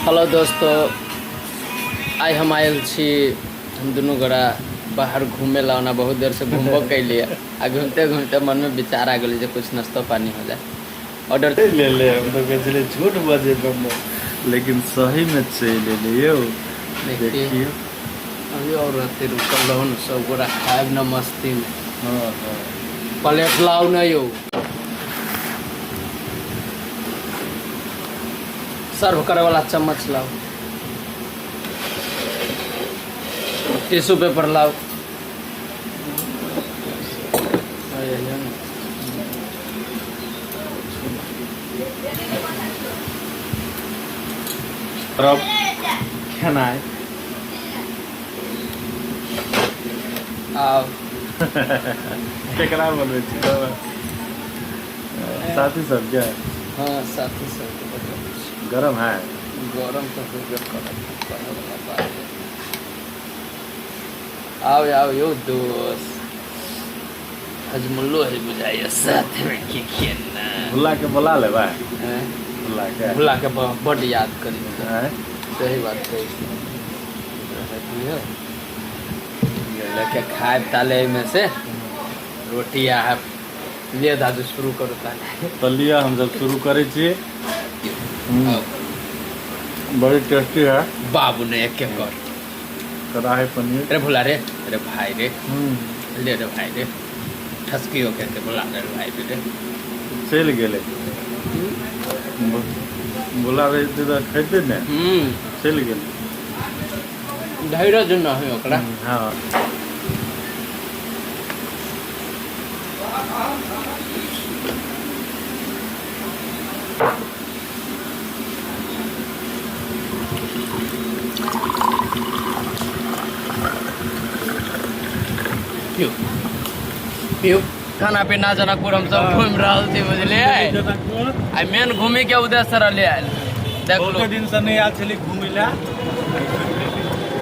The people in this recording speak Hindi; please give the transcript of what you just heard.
हेलो दोस्तों, आज हम आयल छी। हम दोनों गोरा बाहर घूमे ला ना, बहुत देर से घूमबो कैलिए। आ घूमते घूमते मन में विचार आ गई जो कुछ नाश्ता पानी हो जाए। ऑर्डर ले ले हम तो कहते झूठ बजे बम्बो, लेकिन सही में ले लियो। देखिए अभी और रहते रुकल रहो न, सब गोरा खाए न मस्ती में। हाँ हाँ प्लेट लाओ न यो, सर्व करे वाला चम्मच लाओ, टिश्यू पेपर लाओ। अब खाना है आओ केकरा बनवे छी तो साथी सब क्या है? हाँ साथी सब गरम है। गरम तो हो गया। आओ आओ यो दोस्त, हजमुल्लो है बुझाइए साथ में के खेलना। भुला के बुला ले भाई, हैं? भुला के बड़ याद करी। हैं? सही बात कही। लेके खाए ताले में से रोटी है, ले दादू शुरू करो ताले। तो लिया हम जब शुरू करे छी। बड़ी टेस्टी है। बाबू ने एक एक कर कढ़ाई पनीर। अरे भुला रे, अरे भाई रे, ले रे भाई रे, ठसकी हो कहते बुला रे भाई रे। चल गेले बुलावे तो खेते ने, चल गेले। धैर्य न है ओकरा। हाँ पियो पियो। खाना पीना जनकपुर हम सब घूम रहा थी, बुझलिए। आई मेन घूमे के उद्देश्य रहले आयल। देख लो दिन से नहीं आयल छली घूमे ला।